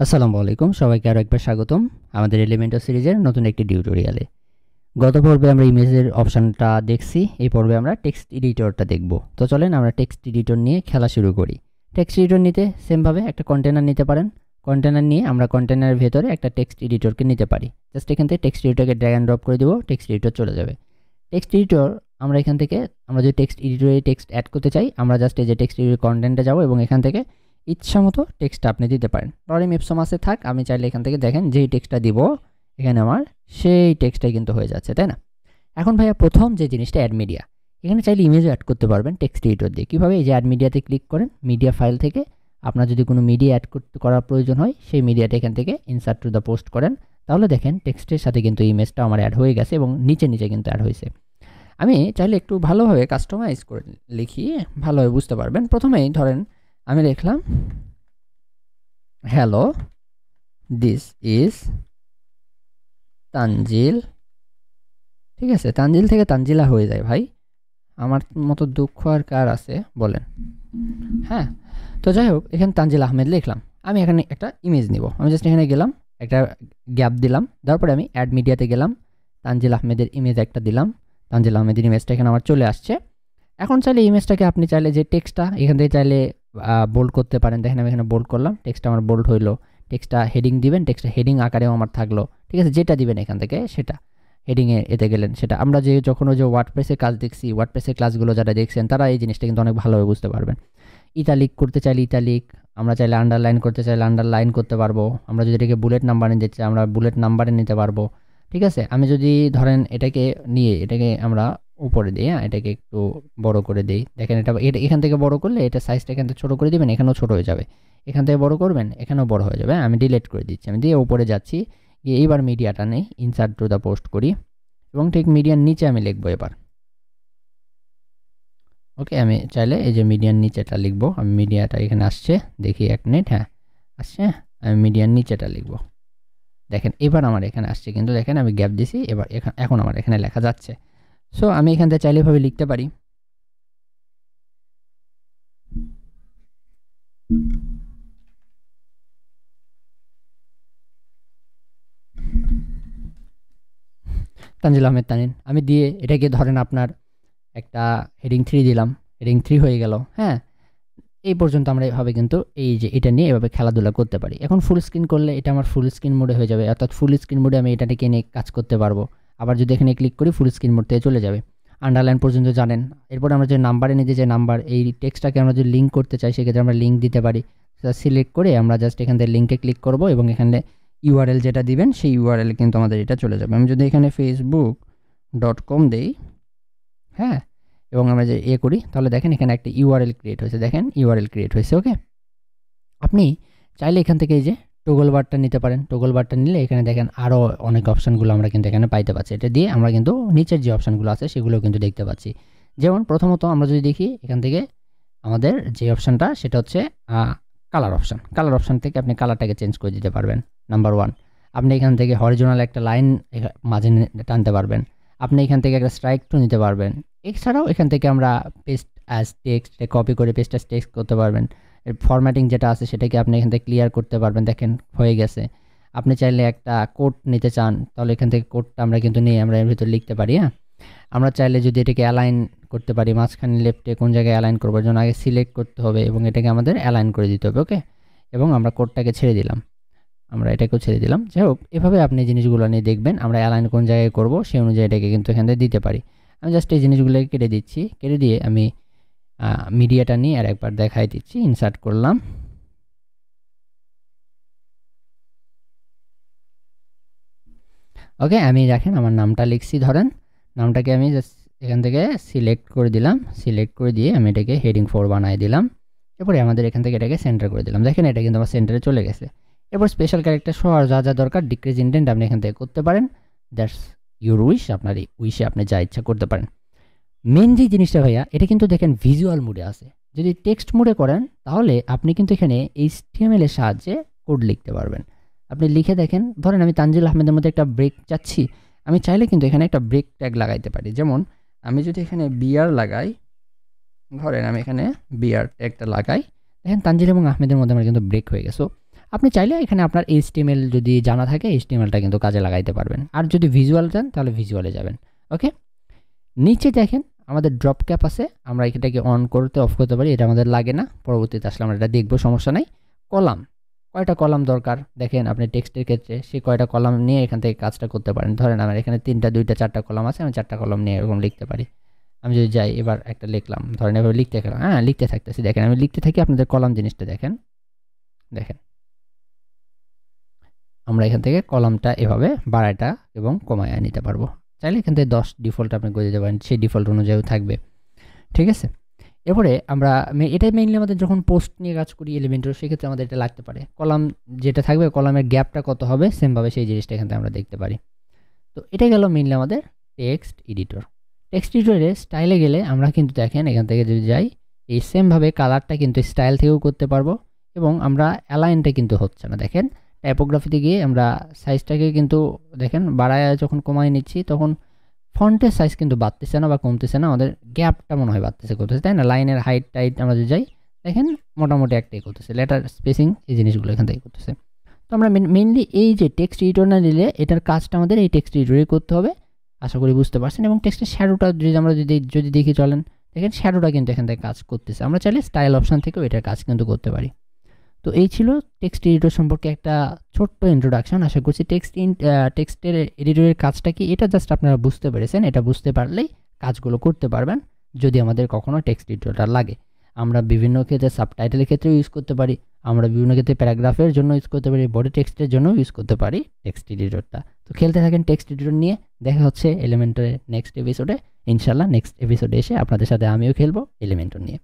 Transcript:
আসসালামু আলাইকুম, সবাইকে আরও একবার স্বাগতম আমাদের এলিমেন্টর সিরিজের নতুন একটি টিউটোরিয়ালে। গত পর্বে আমরা ইমেজের অপশানটা দেখছি, এই পর্বে আমরা টেক্সট এডিটরটা দেখব। তো চলেন আমরা টেক্সট এডিটর নিয়ে খেলা শুরু করি। টেক্সট এডিটর নিতে সেমভাবে একটা কন্টেনার নিতে পারেন। কন্টেনার নিয়ে আমরা কন্টেনারের ভেতরে একটা টেক্সট এডিটরকে নিতে পারি। জাস্ট এখান থেকে টেক্সট এডিটরকে ড্র্যাগ অ্যান্ড ড্রপ করে দেবো, টেক্সট এডিটর চলে যাবে। টেক্সট এডিটর আমরা এখান থেকে আমরা যদি টেক্সট এডিটরে টেক্সট অ্যাড করতে চাই, আমরা জাস্ট এই যে টেক্সট এডিটর কন্টেন্টে যাবো এবং এখান থেকে ইচ্ছা মতো টেক্সটটা আপনি দিতে পারেন। লরেম ইপসোমাসে থাক, আমি চাইলে এখান থেকে দেখেন যেই টেক্সটটা দিব এখানে আমার সেই টেক্সটটাই কিন্তু হয়ে যাচ্ছে, তাই না? এখন ভাইয়া প্রথম যে জিনিসটা অ্যাড মিডিয়া, এখানে চাইলে ইমেজও অ্যাড করতে পারবেন টেক্সট এডিটর দিয়ে। কীভাবে? এই যে অ্যাড মিডিয়াতে ক্লিক করেন, মিডিয়া ফাইল থেকে আপনার যদি কোনো মিডিয়া অ্যাড করার প্রয়োজন হয় সেই মিডিয়াটা এখান থেকে ইনসার্ট টু দ্য পোস্ট করেন, তাহলে দেখেন টেক্সটের সাথে কিন্তু ইমেজটা আমার অ্যাড হয়ে গেছে এবং নিচে নিচে কিন্তু অ্যাড হয়েছে। আমি চাইলে একটু ভালোভাবে কাস্টমাইজ করে লিখি, ভালোভাবে বুঝতে পারবেন। প্রথমেই ধরেন আমি লিখলাম হ্যালো, দিস ইজ তানজিল। ঠিক আছে, তানজিল থেকে তানজিলা হয়ে যায় ভাই, আমার মতো দুঃখ আর কার আছে বলেন? হ্যাঁ, তো যাই হোক, এখানে তানজিল আহমেদ লিখলাম। আমি এখানে একটা ইমেজ নিব, আমি জাস্ট এখানে গেলাম, একটা গ্যাপ দিলাম, তারপরে আমি অ্যাড মিডিয়াতে গেলাম, তানজিল আহমেদের ইমেজ একটা দিলাম। তানজিল আহমেদের ইমেজটা এখানে আমার চলে আসছে। এখন চাইলে ইমেজটাকে আপনি চাইলে যে টেক্সটটা এখান থেকে চাইলে বোল্ড করতে পারেন। দেখেন আমি এখানে বোল্ড করলাম, টেক্সটটা আমার বোল্ড হইলো। টেক্সটটা হেডিং দিবেন, টেক্সটটা হেডিং আকারেও আমার থাকলো। ঠিক আছে, যেটা দিবেন এখান থেকে সেটা হেডিংয়ে এতে গেলেন সেটা। আমরা যে যখন ওই যে ওয়ার্ডপ্রেসের কাজ দেখছি, ওয়ার্ডপ্রেসের ক্লাসগুলো যারা দেখছেন তারা এই জিনিসটা কিন্তু অনেক ভালোভাবে বুঝতে পারবেন। ইতালিক করতে চাইলে ইতালিক, আমরা চাইলে আন্ডারলাইন করতে চাইলে আন্ডারলাইন করতে পারবো। আমরা যদি এটাকে বুলেট নাম্বারে নিতে চাই আমরা বুলেট নাম্বারে নিতে পারবো। ঠিক আছে, আমি যদি ধরেন এটাকে নিয়ে এটাকে আমরা উপরে দিই, হ্যাঁ, এটাকে একটু বড় করে দিই। দেখেন এটা এখান থেকে বড় করলে এটা সাইজটা এখান থেকে ছোটো করে দিবেন, এখানেও ছোটো হয়ে যাবে। এখান থেকে বড় করবেন, এখানেও বড় হয়ে যাবে। আমি ডিলিট করে দিচ্ছি, আমি দিয়ে উপরে যাচ্ছি, গিয়ে এইবার মিডিয়াটা নেই, ইনসার্ট টু দ্য পোস্ট করি এবং ঠিক মিডিয়ার নিচে আমি লিখবো এবার। ওকে, আমি চাইলে এই যে মিডিয়ার নিচেটা লিখবো। আমি মিডিয়াটা এখানে আসছে, দেখি এক মিনিট, হ্যাঁ আসছে। আমি মিডিয়ার নিচেটা লিখবো। দেখেন এবার আমার এখানে আসছে, কিন্তু দেখেন আমি গ্যাপ দিছি, এবার এখন আমার এখানে লেখা যাচ্ছে। সো আমি এখান থেকে চাইলে এভাবে লিখতে পারি। তানজিল আহমেদ তানিন আমি দিয়ে এটাকে ধরেন আপনার একটা হেডিং 3 দিলাম, হেডিং 3 হয়ে গেল। হ্যাঁ, এই পর্যন্ত আমরা এভাবে কিন্তু এই যে এটা নিয়ে এভাবে খেলাধুলা করতে পারি। এখন ফুল স্ক্রিন করলে এটা আমার ফুল স্ক্রিন মোডে হয়ে যাবে, অর্থাৎ ফুল স্ক্রিন মোডে আমি এটাকে নিয়ে কাজ করতে পারবো। আবার যদি এখানে ক্লিক করি ফুল স্ক্রিন মোড থেকে চলে যাবে। আন্ডারলাইন পর্যন্ত জানেন। এরপর আমরা যে নাম্বারে নিতে যে নাম্বার, এই টেক্সটটাকে আমরা যদি লিঙ্ক করতে চাই সেক্ষেত্রে আমরা লিঙ্ক দিতে পারি। সিলেক্ট করে আমরা জাস্ট এখান থেকে লিঙ্কে ক্লিক করব এবং এখানে ইউআরএল যেটা দিবেন সেই ইউআরএল কিন্তু আমাদের এটা চলে যাবে। আমি যদি এখানে facebook.com দেই, হ্যাঁ, এবং আমরা যে করি, তাহলে দেখেন এখানে একটা ইউআরএল ক্রিয়েট হয়েছে। দেখেন ইউআরএল ক্রিয়েট হয়েছে। ওকে, আপনি চাইলে এখান থেকে এই যে টগল বারটা নিতে পারেন। টগল বারটা নিলে এখানে দেখেন আরও অনেক অপশানগুলো আমরা কিন্তু এখানে পাইতে পারছি। এটা দিয়ে আমরা কিন্তু নিচের যে অপশানগুলো আছে সেগুলো কিন্তু দেখতে পাচ্ছি। যেমন প্রথমত আমরা যদি দেখি এখান থেকে আমাদের যে অপশানটা সেটা হচ্ছে কালার অপশান। কালার অপশান থেকে আপনি কালারটাকে চেঞ্জ করে দিতে পারবেন। নাম্বার 1, আপনি এখান থেকে হরিজোনাল একটা লাইন মাঝে টানতে পারবেন। আপনি এখান থেকে একটা স্ট্রাইক টু নিতে পারবেন। এছাড়াও এখান থেকে আমরা পেস্ট অ্যাজ টেক্সট কপি করে পেস্ট অ্যাজ টেক্সট করতে পারবেন। এর ফরম্যাটিং যেটা আছে সেটাকে আপনি এখান থেকে ক্লিয়ার করতে পারবেন। দেখেন হয়ে গেছে। আপনি চাইলে একটা কোড নিতে চান, তাহলে এখান থেকে কোডটা আমরা কিন্তু নিয়ে আমরা এর ভিতর লিখতে পারি। হ্যাঁ, আমরা চাইলে যদি এটাকে অ্যালাইন করতে পারি, মাঝখানে লেফটে কোন জায়গায় অ্যালাইন করবার জন্য আগে সিলেক্ট করতে হবে এবং এটাকে আমাদের অ্যালাইন করে দিতে হবে। ওকে, এবং আমরা কোডটাকে ছেড়ে দিলাম, আমরা এটাকেও ছেড়ে দিলাম। যাই হোক, এভাবে আপনি জিনিসগুলো নিয়ে দেখবেন আমরা অ্যালাইন কোন জায়গায় করব সেই অনুযায়ী এটাকে কিন্তু এখান থেকে দিতে পারি। আমি জাস্ট এই জিনিসগুলোকে কেটে দিচ্ছি, কেটে দিয়ে আমি মিডিয়াটা নিয়ে আর একবার দেখাই দিচ্ছি। ইনসার্ট করলাম, ওকে, আমি দেখেন আমার নামটা লিখছি, ধরেন নামটাকে আমি জাস্ট এখান থেকে সিলেক্ট করে দিলাম। সিলেক্ট করে দিয়ে আমি এটাকে হেডিং 4 বানিয়ে দিলাম। এরপরে আমাদের এখান থেকে এটাকে সেন্টার করে দিলাম। দেখেন এটা কিন্তু আমার সেন্টারে চলে গেছে। এরপর স্পেশাল ক্যারেক্টার সহ আর যা যা দরকার ডিক্রিজ ইন্ডেন্ট আপনি এখান থেকে করতে পারেন। দ্যাটস ইউর উইশ, আপনার এই উইশে আপনি যা ইচ্ছা করতে পারেন। মেন যে জিনিসটা ভাইয়া, এটা কিন্তু দেখেন ভিজুয়াল মোডে আছে। যদি টেক্সট মোডে করেন তাহলে আপনি কিন্তু এখানে HTML এর সাহায্যে কোড লিখতে পারবেন। আপনি লিখে দেখেন, ধরেন আমি তানজিল আহমেদের মধ্যে একটা ব্রেক চাচ্ছি, আমি চাইলে কিন্তু এখানে একটা ব্রেক ট্যাগ লাগাইতে পারি। যেমন আমি যদি এখানে বিআর লাগাই, ধরেন আমি এখানে বিআর ট্যাগটা লাগাই, দেখেন তানজিল এবং আহমেদের মধ্যে আমার কিন্তু ব্রেক হয়ে গেছে। আপনি চাইলে এখানে আপনার HTML যদি জানা থাকে HTMLটা কিন্তু কাজে লাগাইতে পারবেন। আর যদি ভিজুয়াল চান তাহলে ভিজুয়ালে যাবেন। ওকে, নিচে দেখেন আমাদের ড্রপ ক্যাপ আছে, আমরা এটাকে অন করতে অফ করতে পারি, এটা আমাদের লাগে না, পরবর্তীতে আসলে আমরা এটা দেখবো, সমস্যা নাই। কলাম, কয়টা কলাম দরকার দেখেন আপনি টেক্সটের ক্ষেত্রে, সে কয়টা কলাম নিয়ে এখান থেকে কাজটা করতে পারেন। ধরেন আমার এখানে 3টা 2টা 4টা কলাম আছে, আমি 4টা কলাম নিয়ে এরকম লিখতে পারি। আমি যদি যাই এবার একটা লিখলাম, ধরেন এভাবে লিখতে গেলাম, হ্যাঁ লিখতে থাকতেছি, দেখেন আমি লিখতে থাকি, আপনাদের কলাম জিনিসটা দেখেন, দেখেন আমরা এখান থেকে কলামটা এভাবে বাড়াটা এবং কমায় নিতে পারবো। চাইলে এখান থেকে 10 ডিফল্ট আপনি করে দিতে পারেন, সেই ডিফল্ট অনুযায়ী থাকবে, ঠিক আছে। এরপরে আমরা এটাই মেইনলি আমাদের যখন পোস্ট নিয়ে কাজ করি এলিমেন্টর, সেক্ষেত্রে আমাদের এটা লাগতে পারে। কলাম যেটা থাকবে, কলামের গ্যাপটা কত হবে, সেমভাবে সেই জিনিসটা এখান থেকে আমরা দেখতে পারি। তো এটা গেল মেইনলি আমাদের টেক্সট এডিটর। টেক্সট এডিটরে স্টাইলে গেলে আমরা কিন্তু দেখেন এখান থেকে যদি যাই, এই সেমভাবে কালারটা কিন্তু স্টাইল থেকেও করতে পারবো, এবং আমরা অ্যালাইনটা কিন্তু হচ্ছে না। দেখেন টাইপোগ্রাফিতে গিয়ে আমরা সাইজটাকে কিন্তু দেখেন বাড়ায় যখন কমায় নিচ্ছি, তখন ফন্টের সাইজ কিন্তু বাড়তেছে না বা কমতেছে না, আমাদের গ্যাপটা মনে হয় বাড়তেছে করতেছে, তাই না? লাইনের হাইট টাইট আমরা যদি যাই, দেখেন মোটামুটি একটাই করতেছে, লেটার স্পেসিং এই জিনিসগুলো এখান থেকে করতেছে। তো আমরা মেইনলি এই যে টেক্সট এডিটর না নিলে এটার কাজটা আমাদের এই টেক্সট এডিটরে করতে হবে, আশা করি বুঝতে পারছেন। এবং টেক্সটের শ্যাডোটা যদি আমরা যদি দেখি চলেন, দেখেন শ্যাডোটা কিন্তু এখান থেকে কাজ করতেছে, আমরা চাইলে স্টাইল অপশান থেকেও এটার কাজ কিন্তু করতে পারি। তো এই ছিল টেক্সট এডিটর সম্পর্কে একটা ছোট্ট ইন্ট্রোডাকশন। আশা করছি টেক্সটের এডিটরের কাজটা কি এটা জাস্ট আপনারা বুঝতে পেরেছেন। এটা বুঝতে পারলেই কাজগুলো করতে পারবেন যদি আমাদের কখনো টেক্সট এডিটরটা লাগে। আমরা বিভিন্ন ক্ষেত্রে সাবটাইটেলের ক্ষেত্রেও ইউজ করতে পারি, আমরা বিভিন্ন ক্ষেত্রে প্যারাগ্রাফের জন্য ইউজ করতে পারি, বডি টেক্সটের জন্য ইউজ করতে পারি টেক্সট এডিটরটা। তো খেলতে থাকেন টেক্সট এডিটর নিয়ে। দেখা হচ্ছে এলিমেন্টরের নেক্সট এপিসোডে, ইনশাল্লাহ নেক্সট এপিসোডে এসে আপনাদের সাথে আমিও খেলবো এলিমেন্টর নিয়ে।